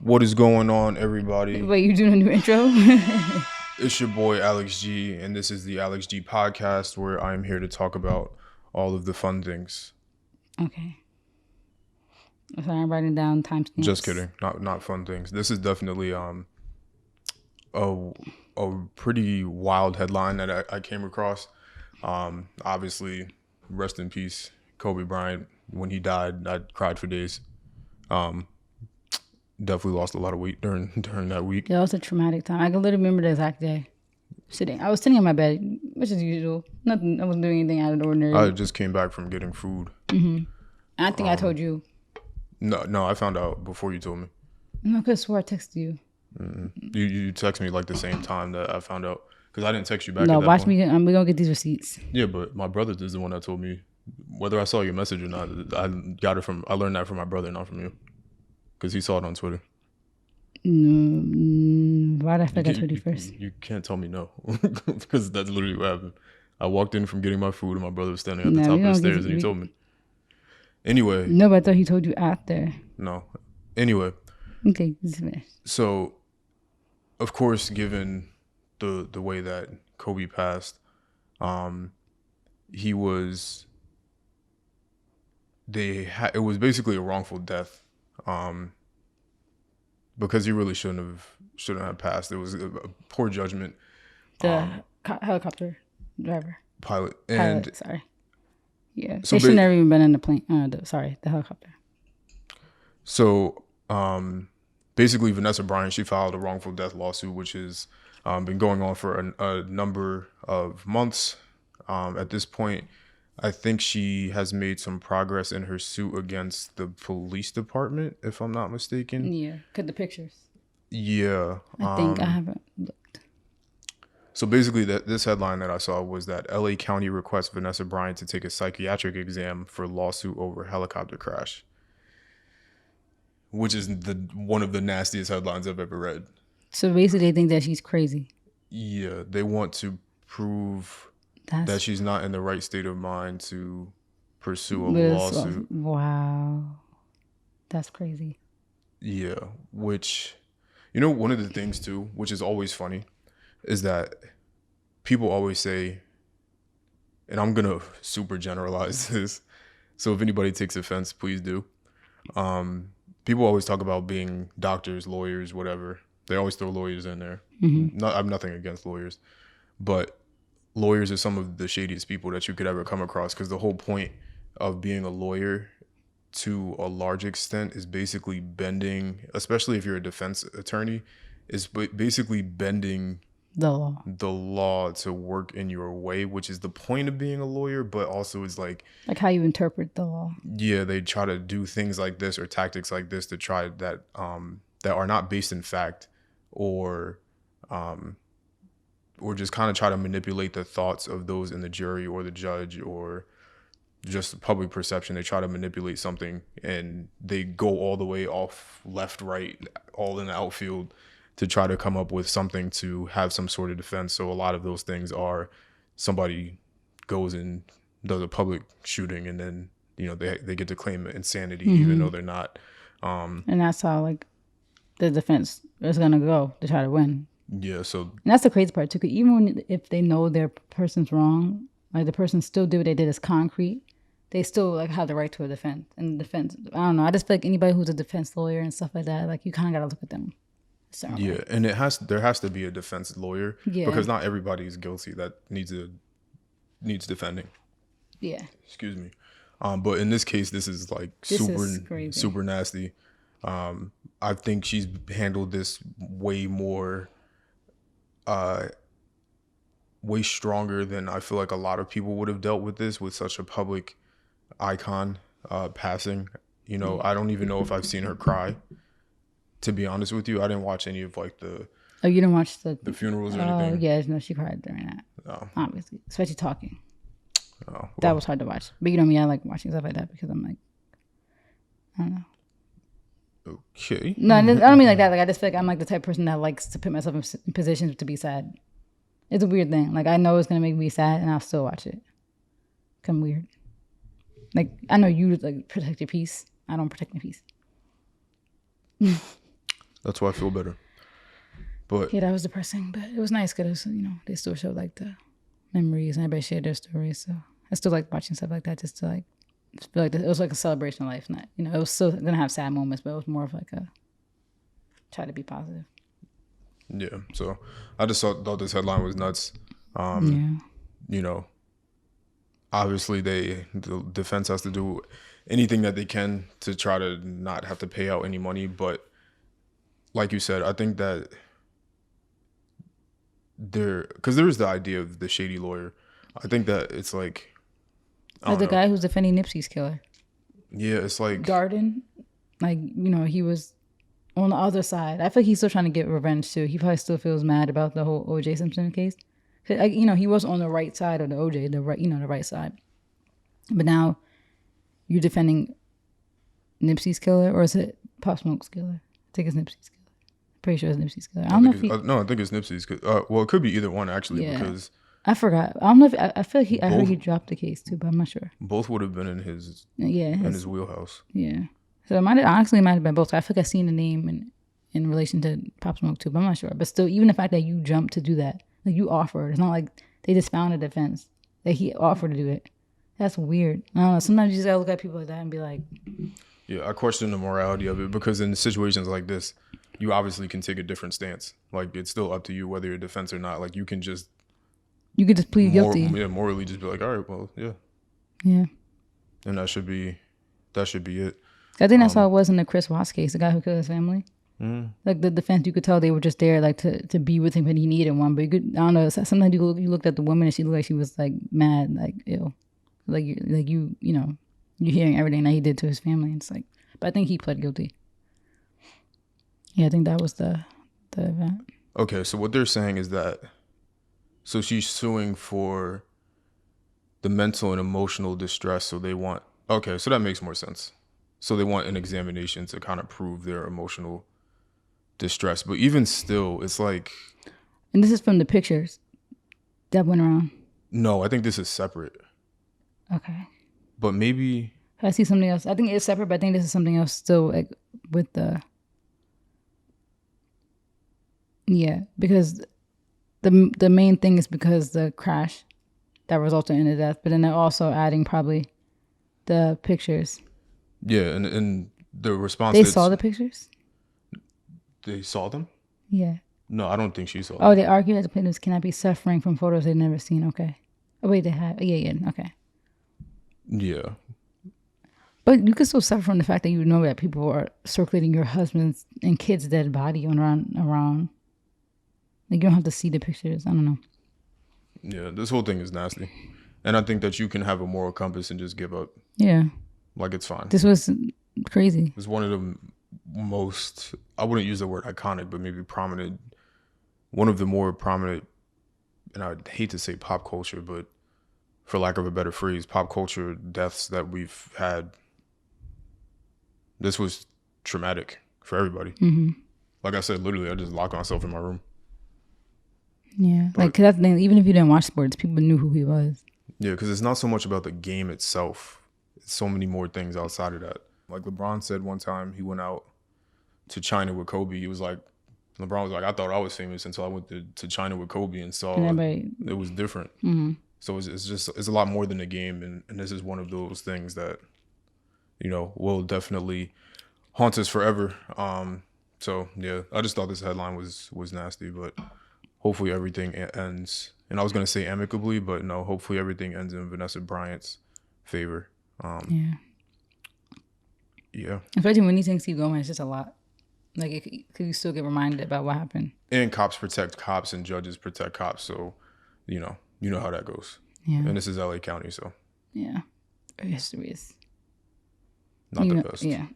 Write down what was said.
What is going on, everybody? Wait, you doing a new intro? It's your boy Alex G, and this is the Alex G podcast, where I am here to talk about all of the fun things. Okay. So I'm writing down timestamps. Just kidding, not fun things. This is definitely a pretty wild headline that I came across. Obviously, rest in peace, Kobe Bryant. When he died, I cried for days. Definitely lost a lot of weight during that week. Yeah, it was a traumatic time. I can literally remember the exact day. I was sitting in my bed, which is usual. Nothing. I wasn't doing anything out of the ordinary. I just came back from getting food. And I think I told you. No, I found out before you told me. No, I could have swore I texted you. You text me like the same time that I found out, because I didn't text you back. No, at that watch point. me. We're gonna get these receipts. Yeah, but my brother is the one that told me. Whether I saw your message or not, I learned that from my brother, not from you, because he saw it on Twitter. Why did I think I told you first? You can't tell me no, because that's literally what happened. I walked in from getting my food, and my brother was standing at the top of the stairs, and he told me. Anyway. No, but I thought he told you after. No. Anyway. Okay, finish. So, of course, given the way that Kobe passed, he was. It was basically a wrongful death, because he really shouldn't have passed. It was a poor judgment. The helicopter driver. Pilot. Sorry. Yeah, so they should never even been in the plane. The helicopter. So, basically, Vanessa Bryant, she filed a wrongful death lawsuit, which has been going on for a number of months. At this point, I think she has made some progress in her suit against the police department, if I'm not mistaken. Yeah, cut the pictures. Yeah. I think I haven't looked. So basically, this headline that I saw was that LA County requests Vanessa Bryant to take a psychiatric exam for lawsuit over helicopter crash, which is one of the nastiest headlines I've ever read. So basically, they think that she's crazy. Yeah, they want to prove that she's not in the right state of mind to pursue a lawsuit. Wow. That's crazy. Yeah, which, one of the things too, which is always funny, is that people always say, and I'm going to super generalize this, so if anybody takes offense, please do. People always talk about being doctors, lawyers, whatever. They always throw lawyers in there. Mm-hmm. I have nothing against lawyers, but lawyers are some of the shadiest people that you could ever come across, because the whole point of being a lawyer to a large extent is basically bending, especially if you're a defense attorney, is basically bending the law to work in your way, which is the point of being a lawyer, but also is like how you interpret the law. Yeah, they try to do things like this or tactics like this to try that are not based in fact, or just kind of try to manipulate the thoughts of those in the jury or the judge, or just public perception. They try to manipulate something, and they go all the way off left, right, all in the outfield to try to come up with something to have some sort of defense. So a lot of those things are somebody goes and does a public shooting, and then, they get to claim insanity, even though they're not. And that's how the defense is going to go to try to win. Yeah, so... And that's the crazy part, too. Because even if they know their person's wrong, the person still did what they did is concrete, they still, have the right to a defense. And defense, I don't know. I just feel like anybody who's a defense lawyer and stuff like that, you kind of got to look at them. Yeah, way. And there has to be a defense lawyer. Yeah. Because not everybody is guilty that needs defending. Yeah. Excuse me. But in this case, this is super nasty. I think she's handled this way more... way stronger than I feel like a lot of people would have dealt with this, with such a public icon passing. I don't even know if I've seen her cry, to be honest with you. I didn't watch any of the... Oh, you didn't watch the funerals or anything? Oh, yeah, no, she cried during that. Oh. Obviously, especially talking. Oh, well. That was hard to watch. But you know me, I like watching stuff like that because I'm I don't know. Okay. No, I don't mean like that. I just feel like I'm the type of person that likes to put myself in positions to be sad. It's a weird thing. I know it's gonna make me sad, and I'll still watch it. I'm weird. I know you protect your peace. I don't protect my peace. That's why I feel better. But Yeah, that was depressing, but it was nice because, they still showed like the memories and everybody shared their stories. So I still like watching stuff like that just to like feel like it was like a celebration of life. Not, it was still going to have sad moments, but it was more of like a try to be positive. yeah, so I just thought this headline was nuts. Yeah. You know, obviously the defense has to do anything that they can to try to not have to pay out any money. But like you said, I think that because there is the idea of the shady lawyer. I think that it's like, I Like don't the know. guy who's defending Nipsey's killer, Yeah, it's like, Garden, like, he was on the other side. I feel like he's still trying to get revenge too. He probably still feels mad about the whole OJ Simpson case. 'Cause, like, he was on the right side of the OJ, the right side. But now you're defending Nipsey's killer, or is it Pop Smoke's killer? I think it's Nipsey's killer. Pretty sure it's Nipsey's killer. I don't know if he. no, I think it's Nipsey's. Well, it could be either one actually, Yeah. because I forgot. I don't know if I feel like I heard he dropped the case too, but I'm not sure. both would have been in his Yeah, his wheelhouse. yeah. So it might have been both. I feel like I seen the name in relation to Pop Smoke too, but I'm not sure. But still, even the fact that you jumped to do that, like you offered, it's not like they just found a defense. That he offered to do it. That's weird. I don't know. Sometimes you just gotta look at people like that and be like, Yeah, I question the morality of it, because in situations like this, you obviously can take a different stance. Like, it's still up to you whether you're defense or not. Like, you can just you could just plead guilty. morally just be like, all right, well, yeah, Yeah. and that should be it. I think that's how it was in the Chris Watts case, the guy who killed his family. Like the defense, you could tell they were just there like to be with him when he needed one. But you could, I don't know. Sometimes you looked at the woman and she looked like she was like mad, like ill, like you're hearing everything that he did to his family. And it's like, but I think he pled guilty. Yeah, I think that was the event. Okay, so what they're saying is that, so she's suing for the mental and emotional distress. So they want, okay, so that makes more sense. So they want an examination to kind of prove their emotional distress. But even still, it's like, And this is from the pictures that went around. no, I think this is separate. Okay. But maybe, I see something else. I think it's separate, but I think this is something else still like with the. Yeah, because the main thing is because the crash that resulted in the death, but then they're also adding probably the pictures. yeah, and the response, They saw the pictures? they saw them? Yeah. No, I don't think she saw them. Oh, they argue that the plaintiffs cannot be suffering from photos they've never seen. Okay. Oh, wait, they have. Yeah, okay. Yeah. But you can still suffer from the fact that you know that people are circulating your husband's and kid's dead body around. Like, you don't have to see the pictures. I don't know. Yeah, this whole thing is nasty. And I think that you can have a moral compass and just give up. Yeah. Like, it's fine. This was crazy. It's one of the most, I wouldn't use the word iconic, but maybe prominent, one of the more prominent, and I hate to say pop culture, but for lack of a better phrase, pop culture deaths that we've had. This was traumatic for everybody. Mm-hmm. Like I said, literally, I just locked myself in my room. Yeah. But, like, 'cause that's the thing, even if you didn't watch sports, people knew who he was. Yeah, because it's not so much about the game itself. It's so many more things outside of that. Like LeBron said one time, he went out to China with Kobe. He was like, LeBron was like, I thought I was famous until I went to China with Kobe and saw it was different. Mm-hmm. So it's a lot more than the game. And this is one of those things that, will definitely haunt us forever. So yeah, I just thought this headline was nasty, but hopefully everything ends. And I was going to say amicably, but no, hopefully everything ends in Vanessa Bryant's favor. Yeah. Yeah. Especially when these things keep going, it's just a lot. Like, could you still get reminded about what happened? And cops protect cops and judges protect cops. So, you know how that goes. Yeah. And this is LA County, so Yeah. Very serious. not the best. Yeah.